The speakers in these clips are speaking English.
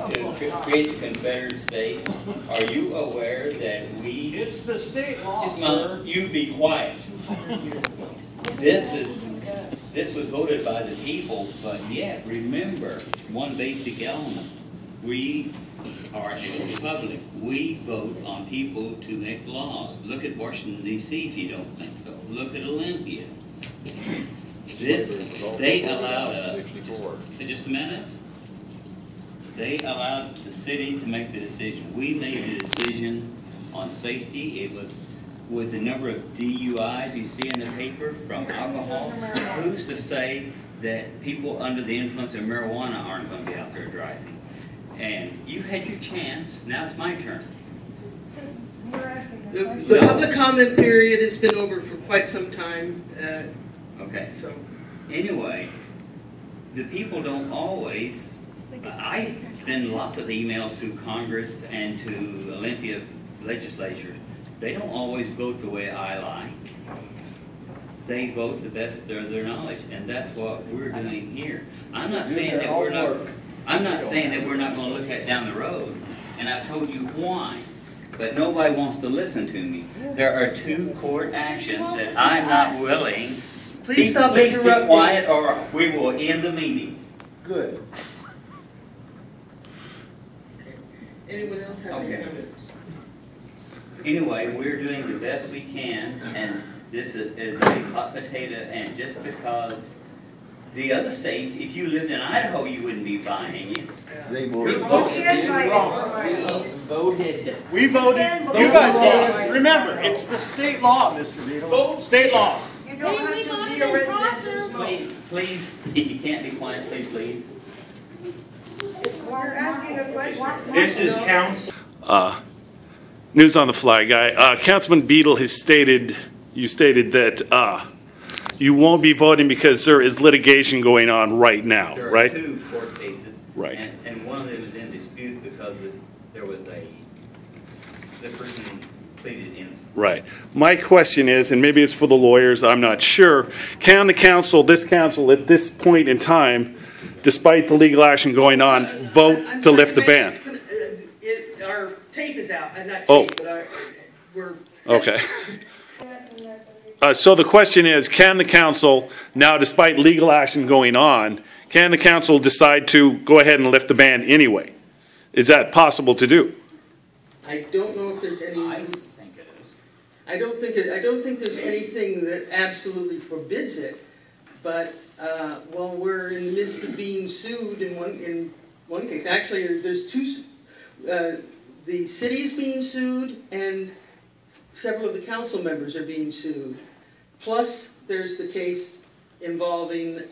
To create the Confederate States, are you aware that we... It's the state law, Just a sir. moment, you be quiet. This was voted by the people, but yet, remember, one basic element. We are a republic. We vote on people to make laws. Look at Washington, D.C. if you don't think so. Look at Olympia. They allowed us... Just a minute. They allowed the city to make the decision. We made the decision on safety. It was with the number of DUIs you see in the paper from alcohol. Who's to say that people under the influence of marijuana aren't going to be out there driving? And you had your chance. Now it's my turn. The public comment period has been over for quite some time. Okay. So anyway, the people don't always... I send lots of emails to Congress and to Olympia legislatures. They don't always vote the way I like. They vote the best of their knowledge, and that's what we're doing here. I'm not saying that we're not. I'm not saying that we're not going to look at down the road, and I've told you why. But nobody wants to listen to me. There are 2 court actions that I'm not willing. Please stop interrupting. Please be quiet, or we will end the meeting. Good. Anyone else have any comments? Anyway, we're doing the best we can, and this is a hot potato, and just because the other states, if you lived in Idaho, you wouldn't be buying it. They We voted. voted. We voted. You guys voted. Remember, it's the state law, Mr. Beadle. State law. You don't have to be a resident to smoke. Please, if you can't be quiet, please leave. We're asking a question. This is council. News on the fly guy. Councilman Beadle has stated, you stated that you won't be voting because there is litigation going on right now, There are right? 2 court cases. Right. And one of them is in dispute because there was the person pleaded innocent. Right. My question is, and maybe it's for the lawyers, I'm not sure, can the council, this council at this point in time, despite the legal action going on, vote to lift the ban? Our tape is out. Not Oh. tape, but we're... Okay. So the question is, can the council, now despite legal action going on, can the council decide to go ahead and lift the ban anyway? Is that possible to do? I don't know if there's any... I think it is. I don't think there's anything that absolutely forbids it, but well, we're in the midst of being sued in one case. Actually, there's 2. The city is being sued, and several of the council members are being sued. Plus, there's the case involving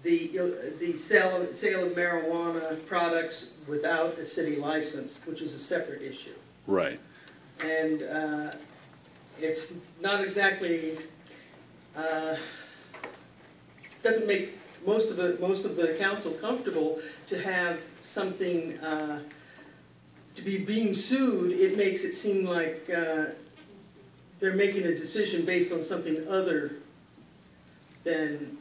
the sale of marijuana products without a city license, which is a separate issue. Right. And it's not exactly doesn't make most of the council comfortable to have something to be being sued. It makes it seem like they're making a decision based on something other than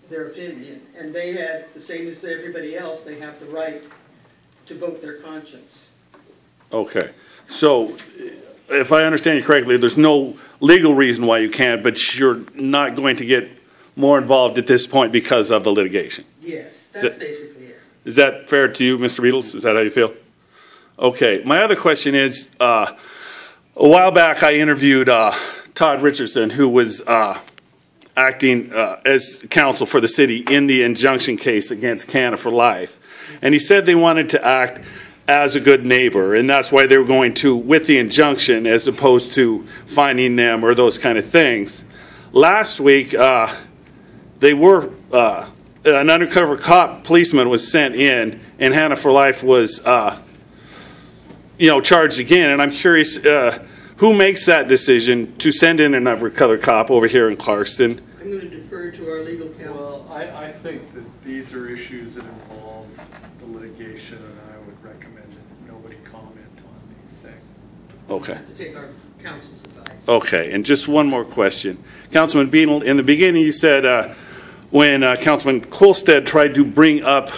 their opinion, and they have, the same as everybody else, they have the right to vote their conscience. Okay. So, if I understand you correctly, there's no legal reason why you can't, but you're not going to get more involved at this point because of the litigation. Yes, that's basically it. Is that fair to you, Mr. Beadles? Is that how you feel? Okay. My other question is, a while back I interviewed Todd Richardson, who was acting as counsel for the city in the injunction case against Canada for Life. And he said they wanted to act as a good neighbor, and that's why they were going to with the injunction as opposed to fining them or those kind of things. Last week, they were an undercover cop policeman was sent in, and Hannah for Life was charged again. And I'm curious, who makes that decision to send in an undercover cop over here in Clarkston? I'm going to defer to our legal counsel. Well, I think that these are issues that involve the litigation, and I would recommend that nobody comment on these things. Okay. We have to take our counsel's advice. Okay, and just one more question. Councilman Beadle, in the beginning you said when Councilman Kolstad tried to bring up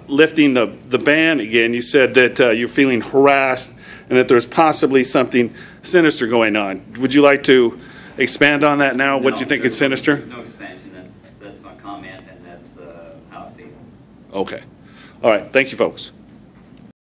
lifting the ban again, you said that you're feeling harassed and that there's possibly something sinister going on. Would you like to expand on that now? What do you think is sinister? There's no expansion. That's my comment, and that's how I feel. Okay. All right. Thank you, folks.